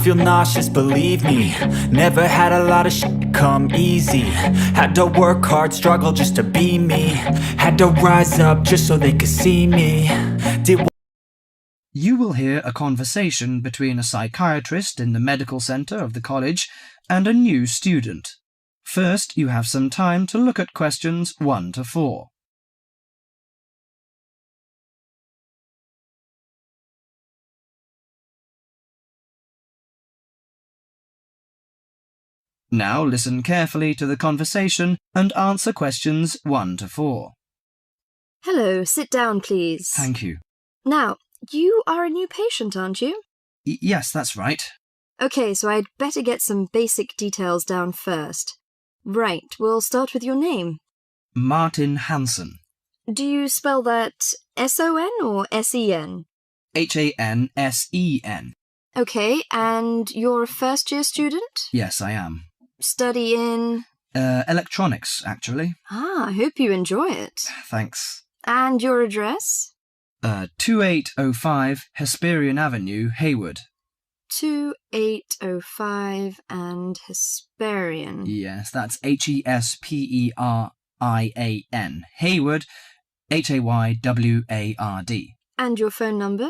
feel nauseous, believe me. Never had a lot of shit come easy. Had to work hard, struggle just to be me. Had to rise up just so they could see me. You will hear a conversation between a psychiatrist in the medical centre of the college and a new student. First, you have some time to look at questions 1 to 4. Now listen carefully to the conversation and answer questions 1 to 4. Hello, sit down, please. Thank you. Now, you are a new patient, aren't you? Yes, that's right. Okay, so I'd better get some basic details down first. Right, we'll start with your name. Martin Hansen. Do you spell that S-O-N or S-E-N? Hansen. Okay, and you're a first-year student? Yes, I am. Study in? Electronics, actually. I hope you enjoy it. Thanks. And your address? 2805 Hesperian Avenue, Hayward. 2805 and Hesperian. Yes, that's Hesperian. Hayward, Hayward. And your phone number?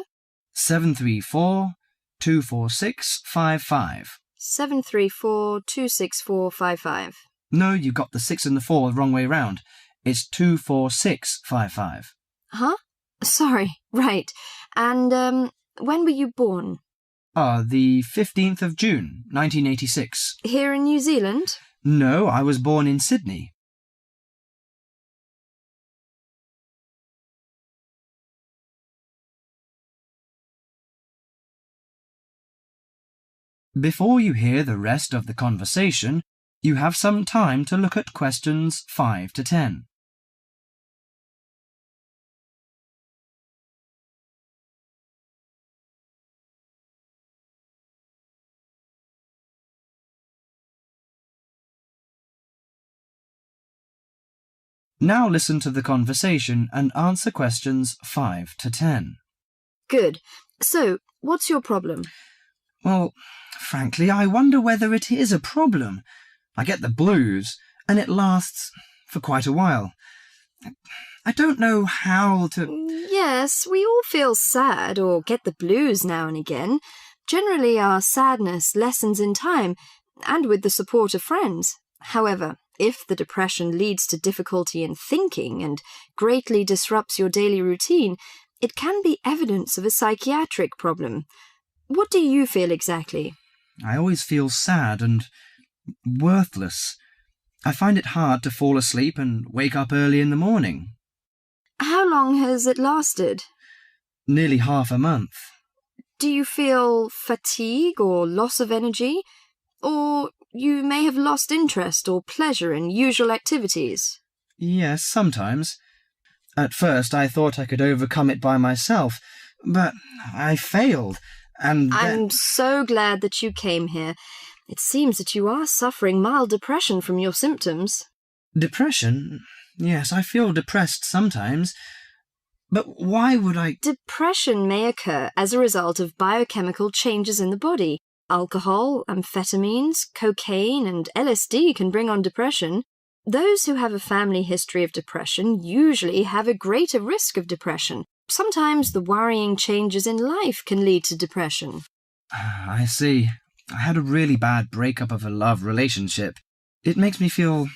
734-246-55. 734-26455. No, you got the 6 and the 4 the wrong way round. It's 24655. Huh? Sorry, right. And, when were you born? The 15th of June, 1986. Here in New Zealand? No, I was born in Sydney. Before you hear the rest of the conversation, you have some time to look at questions 5 to 10. Now listen to the conversation and answer questions 5 to 10. Good. So, what's your problem? Well, frankly, I wonder whether it is a problem. I get the blues, and it lasts for quite a while. I don't know how to... Yes, we all feel sad or get the blues now and again. Generally, our sadness lessens in time, and with the support of friends. However, if the depression leads to difficulty in thinking and greatly disrupts your daily routine, it can be evidence of a psychiatric problem. What do you feel exactly? I always feel sad and worthless. I find it hard to fall asleep and wake up early in the morning. How long has it lasted? Nearly half a month. Do you feel fatigue or loss of energy? Or you may have lost interest or pleasure in usual activities? Yes, sometimes. At first I thought I could overcome it by myself, but I failed, and I'm so glad that you came here. It seems that you are suffering mild depression from your symptoms. Depression? Yes, I feel depressed sometimes. But why would I... Depression may occur as a result of biochemical changes in the body. Alcohol, amphetamines, cocaine, and LSD can bring on depression. Those who have a family history of depression usually have a greater risk of depression. Sometimes the worrying changes in life can lead to depression. I see. I had a really bad breakup of a love relationship. It makes me feel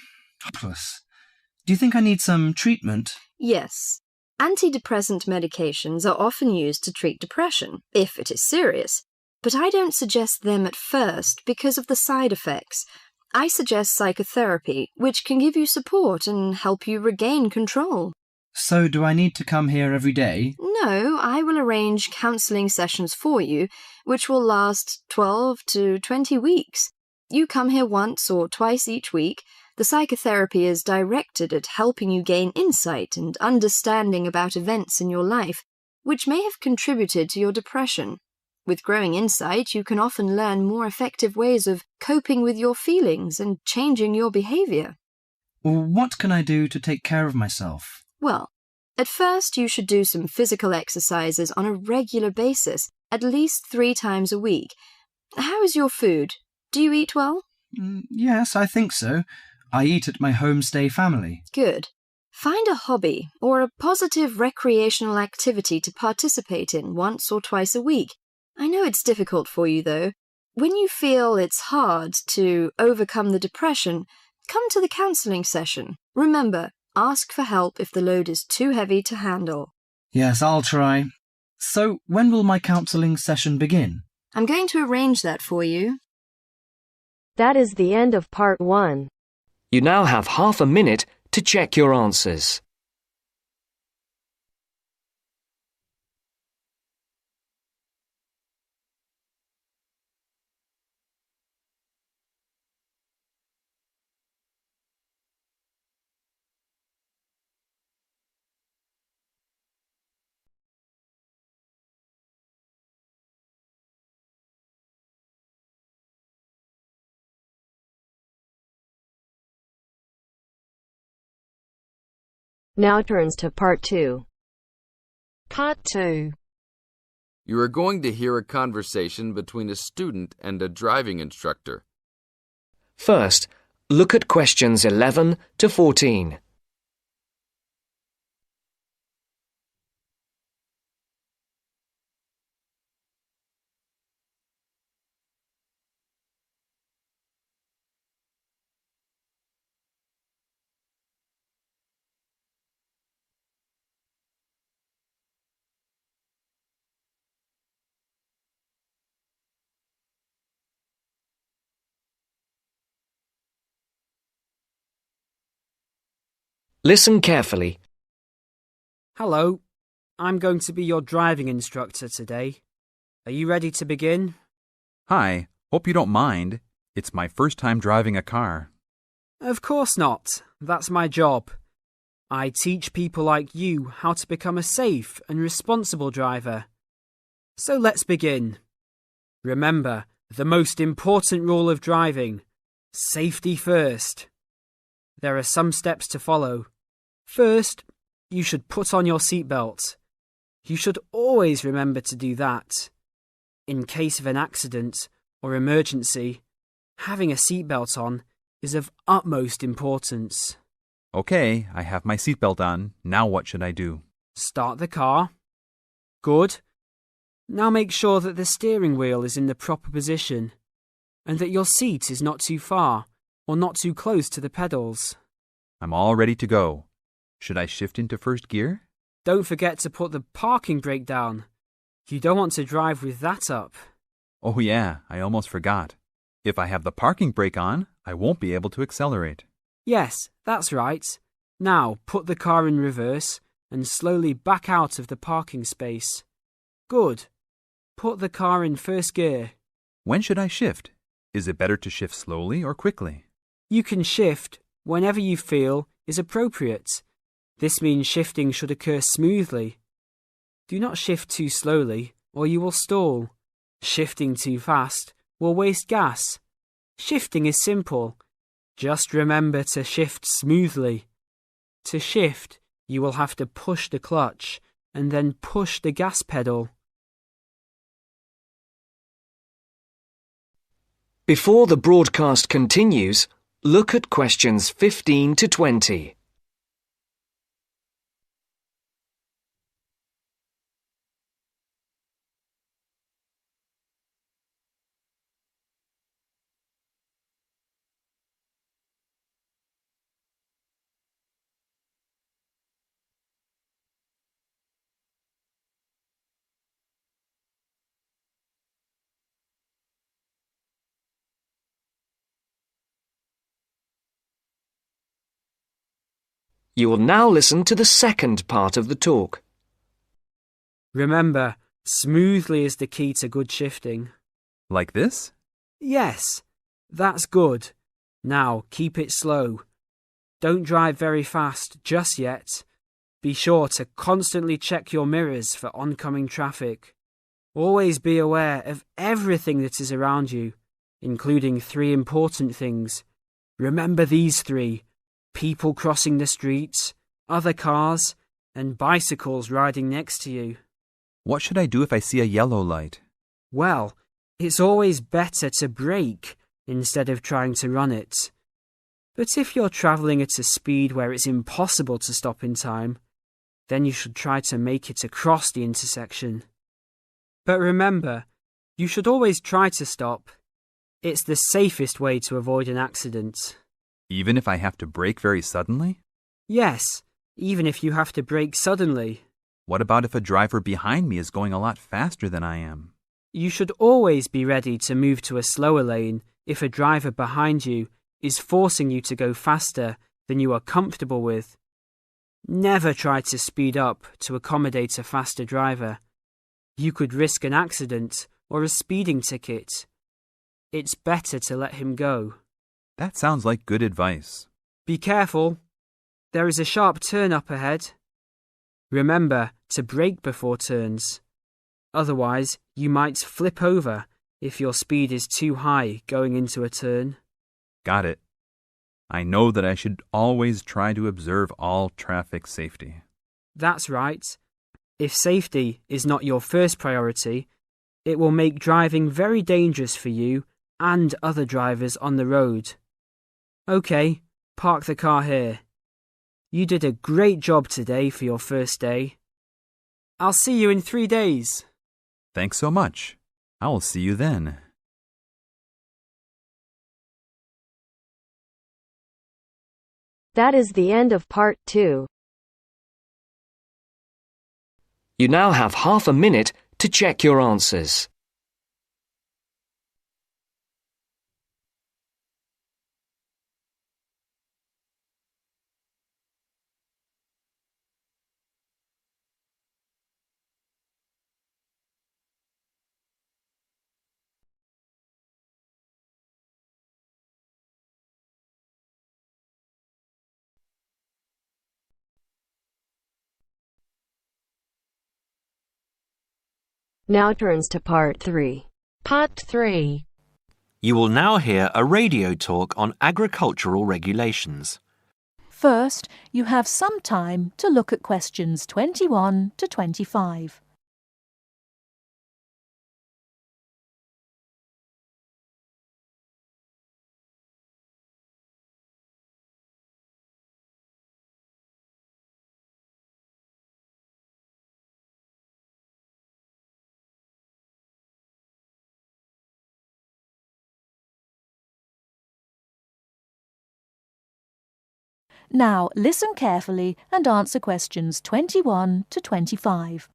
hopeless. Do you think I need some treatment? Yes. Antidepressant medications are often used to treat depression, if it is serious. But I don't suggest them at first because of the side effects. I suggest psychotherapy, which can give you support and help you regain control. So do I need to come here every day? No, I will arrange counselling sessions for you, which will last 12 to 20 weeks. You come here once or twice each week. The psychotherapy is directed at helping you gain insight and understanding about events in your life, which may have contributed to your depression. With growing insight, you can often learn more effective ways of coping with your feelings and changing your behaviour. What can I do to take care of myself? Well, at first you should do some physical exercises on a regular basis, at least 3 times a week. How is your food? Do you eat well? Yes, I think so. I eat at my homestay family. Good. Find a hobby or a positive recreational activity to participate in once or twice a week. I know it's difficult for you, though. When you feel it's hard to overcome the depression, come to the counselling session. Remember, ask for help if the load is too heavy to handle. Yes, I'll try. So, when will my counselling session begin? I'm going to arrange that for you. That is the end of part 1. You now have half a minute to check your answers. Now turns to part 2. Part 2. You are going to hear a conversation between a student and a driving instructor. First, look at questions 11 to 14. Listen carefully. Hello, I'm going to be your driving instructor today. Are you ready to begin? Hi, hope you don't mind. It's my first time driving a car. Of course not. That's my job. I teach people like you how to become a safe and responsible driver. So let's begin. Remember, the most important rule of driving: safety first. There are some steps to follow. First, you should put on your seatbelt. You should always remember to do that. In case of an accident or emergency, having a seatbelt on is of utmost importance. Okay, I have my seatbelt on. Now what should I do? Start the car. Good. Now make sure that the steering wheel is in the proper position and that your seat is not too far or not too close to the pedals. I'm all ready to go. Should I shift into first gear? Don't forget to put the parking brake down. You don't want to drive with that up. Oh yeah, I almost forgot. If I have the parking brake on, I won't be able to accelerate. Yes, that's right. Now put the car in reverse and slowly back out of the parking space. Good. Put the car in first gear. When should I shift? Is it better to shift slowly or quickly? You can shift whenever you feel is appropriate. This means shifting should occur smoothly. Do not shift too slowly or you will stall. Shifting too fast will waste gas. Shifting is simple. Just remember to shift smoothly. To shift, you will have to push the clutch and then push the gas pedal. Before the broadcast continues, look at questions 15 to 20. You will now listen to the second part of the talk. Remember, smoothly is the key to good shifting. Like this? Yes, that's good. Now keep it slow. Don't drive very fast just yet. Be sure to constantly check your mirrors for oncoming traffic. Always be aware of everything that is around you, including 3 important things. Remember these 3: people crossing the streets, other cars, and bicycles riding next to you. What should I do if I see a yellow light? Well, It's always better to brake instead of trying to run it. But if you're travelling at a speed where it's impossible to stop in time, then you should try to make it across the intersection. But remember, you should always try to stop. It's the safest way to avoid an accident. Even if I have to brake very suddenly? Yes, even if you have to brake suddenly. What about if a driver behind me is going a lot faster than I am? You should always be ready to move to a slower lane if a driver behind you is forcing you to go faster than you are comfortable with. Never try to speed up to accommodate a faster driver. You could risk an accident or a speeding ticket. It's better to let him go. That sounds like good advice. Be careful. There is a sharp turn up ahead. Remember to brake before turns. Otherwise, you might flip over if your speed is too high going into a turn. Got it. I know that I should always try to observe all traffic safety. That's right. If safety is not your first priority, it will make driving very dangerous for you and other drivers on the road. Okay, park the car here. You did a great job today for your first day. I'll see you in 3 days. Thanks so much. I will see you then. That is the end of part 2. You now have half a minute to check your answers. Now turns to part 3. Part 3. You will now hear a radio talk on agricultural regulations. First, you have some time to look at questions 21 to 25. Now listen carefully and answer questions 21 to 25.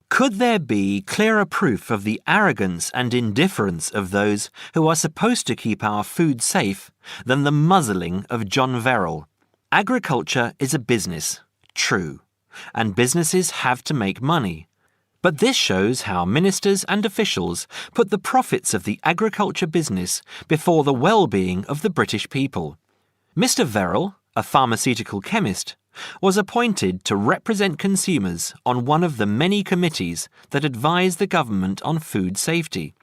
Could there be clearer proof of the arrogance and indifference of those who are supposed to keep our food safe than the muzzling of John Verrill? Agriculture is a business, true, and businesses have to make money. But this shows how ministers and officials put the profits of the agriculture business before the well-being of the British people. Mr. Verrill, a pharmaceutical chemist, was appointed to represent consumers on one of the many committees that advise the government on food safety.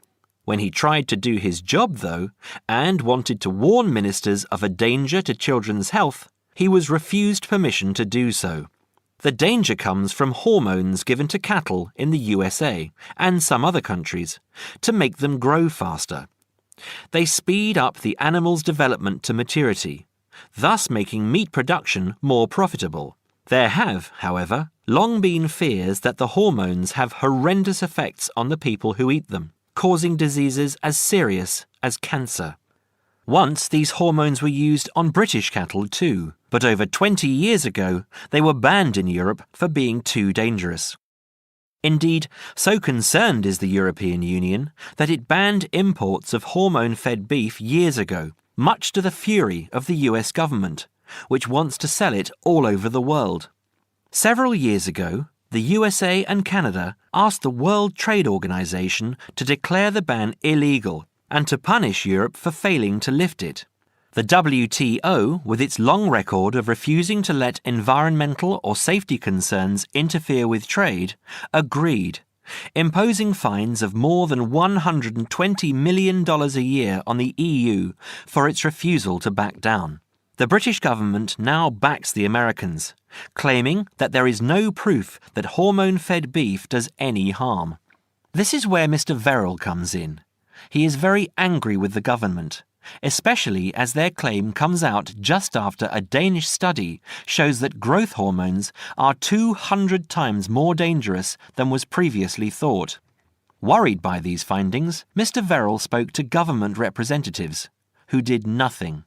When he tried to do his job, though, and wanted to warn ministers of a danger to children's health, he was refused permission to do so. The danger comes from hormones given to cattle in the USA and some other countries to make them grow faster. They speed up the animal's development to maturity, thus making meat production more profitable. There have, however, long been fears that the hormones have horrendous effects on the people who eat them, causing diseases as serious as cancer. Once these hormones were used on British cattle too, but over 20 years ago they were banned in Europe for being too dangerous. Indeed, so concerned is the European Union that it banned imports of hormone-fed beef years ago, much to the fury of the US government, which wants to sell it all over the world. Several years ago, the USA and Canada asked the World Trade Organization to declare the ban illegal and to punish Europe for failing to lift it. The WTO, with its long record of refusing to let environmental or safety concerns interfere with trade, agreed, imposing fines of more than $120 million a year on the EU for its refusal to back down. The British government now backs the Americans, claiming that there is no proof that hormone-fed beef does any harm. This is where Mr. Verrill comes in. He is very angry with the government, especially as their claim comes out just after a Danish study shows that growth hormones are 200 times more dangerous than was previously thought. Worried by these findings, Mr. Verrill spoke to government representatives, who did nothing.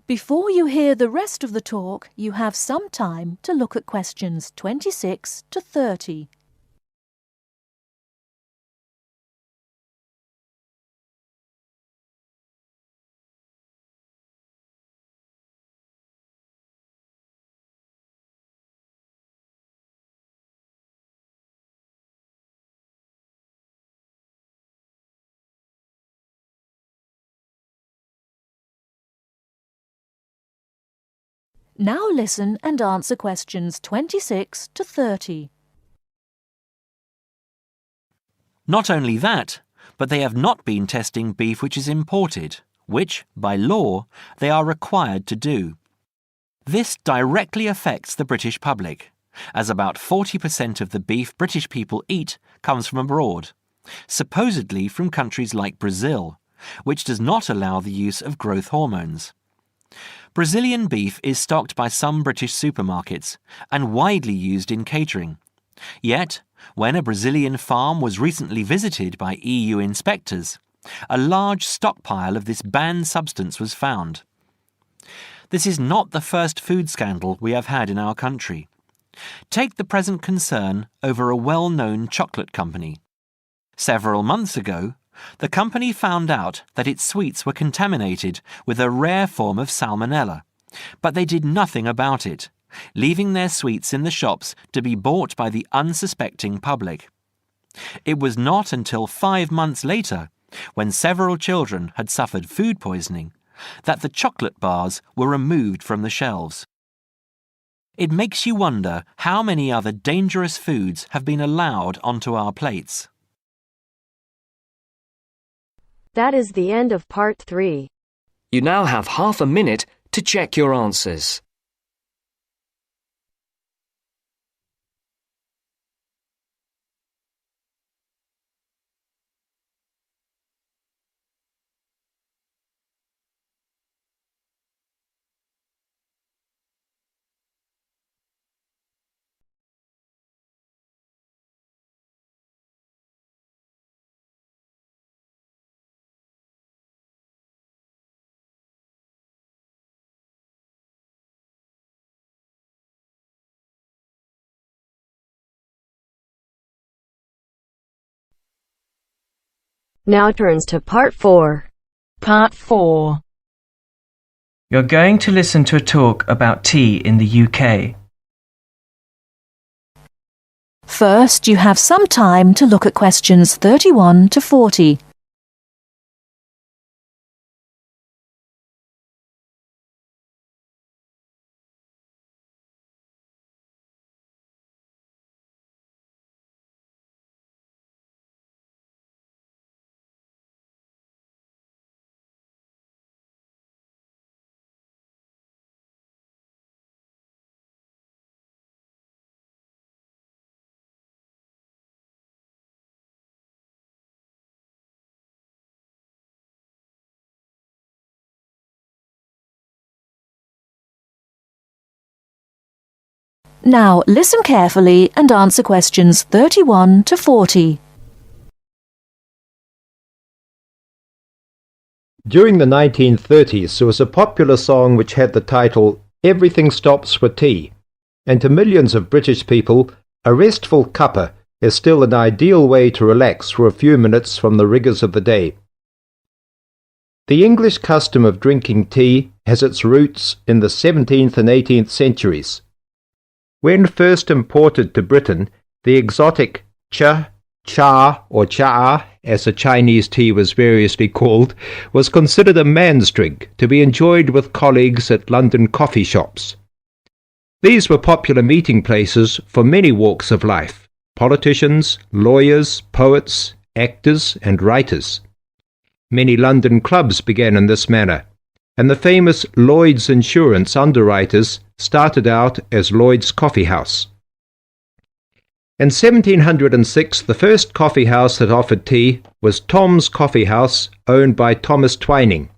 Before you hear the rest of the talk, you have some time to look at questions 26 to 30. Now listen and answer questions 26 to 30. Not only that, but they have not been testing beef which is imported, which, by law, they are required to do. This directly affects the British public, as about 40% of the beef British people eat comes from abroad, supposedly from countries like Brazil, which does not allow the use of growth hormones. Brazilian beef is stocked by some British supermarkets and widely used in catering. Yet, when a Brazilian farm was recently visited by EU inspectors, a large stockpile of this banned substance was found. This is not the first food scandal we have had in our country. Take the present concern over a well-known chocolate company. Several months ago, the company found out that its sweets were contaminated with a rare form of salmonella, but they did nothing about it, leaving their sweets in the shops to be bought by the unsuspecting public. It was not until 5 months later, when several children had suffered food poisoning, that the chocolate bars were removed from the shelves. It makes you wonder how many other dangerous foods have been allowed onto our plates. That is the end of part 3. You now have half a minute to check your answers. Now turns to part 4. Part 4. You're going to listen to a talk about tea in the UK. First, you have some time to look at questions 31 to 40. Now listen carefully and answer questions 31 to 40. During the 1930s, there was a popular song which had the title "Everything Stops for Tea," and to millions of British people, a restful cuppa is still an ideal way to relax for a few minutes from the rigours of the day. The English custom of drinking tea has its roots in the 17th and 18th centuries. When first imported to Britain, the exotic cha, or cha, as the Chinese tea was variously called, was considered a man's drink to be enjoyed with colleagues at London coffee shops. These were popular meeting places for many walks of life: politicians, lawyers, poets, actors, and writers. Many London clubs began in this manner, and the famous Lloyd's Insurance underwriters started out as Lloyd's Coffee House. In 1706, the first coffee house that offered tea was Tom's Coffee House, owned by Thomas Twining.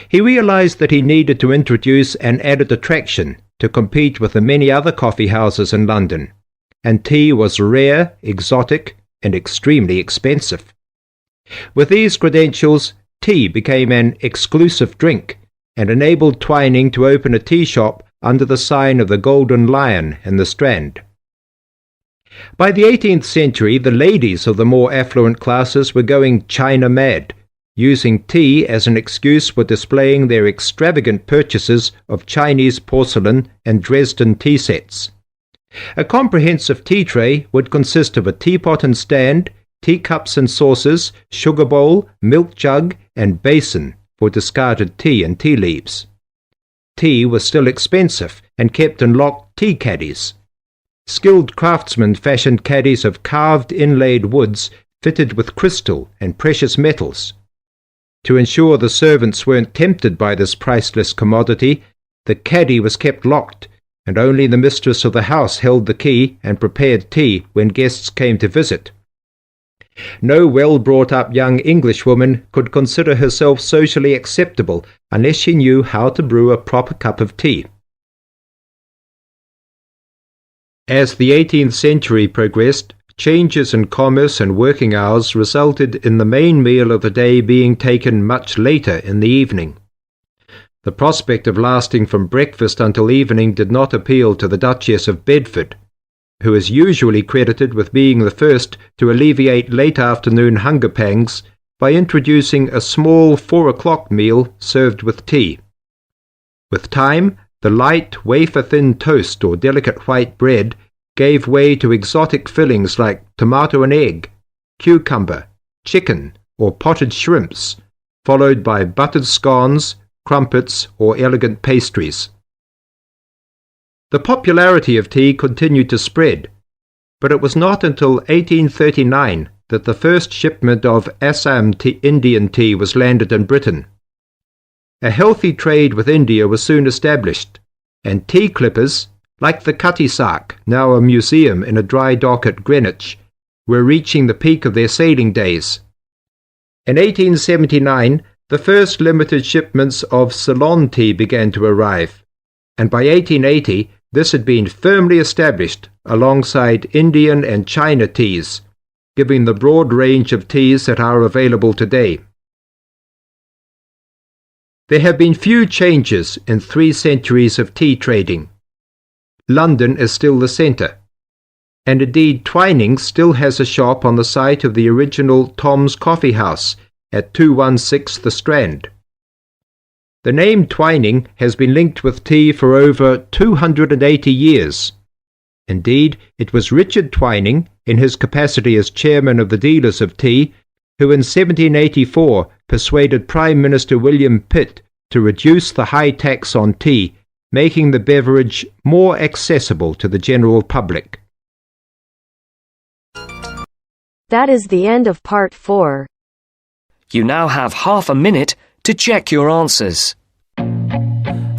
He realized that he needed to introduce an added attraction to compete with the many other coffee houses in London, and tea was rare, exotic, and extremely expensive. With these credentials, tea became an exclusive drink and enabled Twining to open a tea shop under the sign of the Golden Lion in the Strand. By the 18th century, the ladies of the more affluent classes were going China mad, using tea as an excuse for displaying their extravagant purchases of Chinese porcelain and Dresden tea sets. A comprehensive tea tray would consist of a teapot and stand, teacups and saucers, sugar bowl, milk jug, and basin for discarded tea and tea leaves. Tea was still expensive and kept in locked tea caddies. Skilled craftsmen fashioned caddies of carved inlaid woods fitted with crystal and precious metals. To ensure the servants weren't tempted by this priceless commodity, the caddy was kept locked, and only the mistress of the house held the key and prepared tea when guests came to visit. No well-brought-up young Englishwoman could consider herself socially acceptable unless she knew how to brew a proper cup of tea. As the 18th century progressed, changes in commerce and working hours resulted in the main meal of the day being taken much later in the evening. The prospect of lasting from breakfast until evening did not appeal to the Duchess of Bedford, who is usually credited with being the first to alleviate late afternoon hunger pangs by introducing a small 4 o'clock meal served with tea. With time, the light, wafer-thin toast or delicate white bread gave way to exotic fillings like tomato and egg, cucumber, chicken, or potted shrimps, followed by buttered scones, crumpets, or elegant pastries. The popularity of tea continued to spread, but it was not until 1839 that the first shipment of Assam Indian tea was landed in Britain. A healthy trade with India was soon established, and tea clippers, like the Cutty Sark, now a museum in a dry dock at Greenwich, were reaching the peak of their sailing days. In 1879, the first limited shipments of Ceylon tea began to arrive, and by 1880 this had been firmly established alongside Indian and China teas, giving the broad range of teas that are available today. There have been few changes in 3 centuries of tea trading. London is still the centre, and indeed Twining still has a shop on the site of the original Tom's Coffee House at 216 The Strand. The name Twining has been linked with tea for over 280 years. Indeed, it was Richard Twining, in his capacity as chairman of the dealers of tea, who in 1784 persuaded Prime Minister William Pitt to reduce the high tax on tea, making the beverage more accessible to the general public. That is the end of part 4. You now have half a minute to check your answers.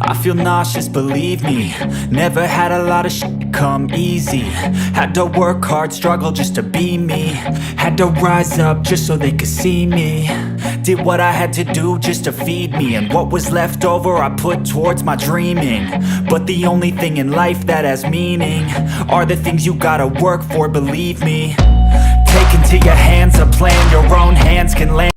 I feel nauseous, believe me. Never had a lot of shit come easy. Had to work hard, struggle just to be me. Had to rise up just so they could see me. Did what I had to do just to feed me, and what was left over I put towards my dreaming. But the only thing in life that has meaning are the things you gotta work for, believe me. Take into your hands a plan your own hands can land.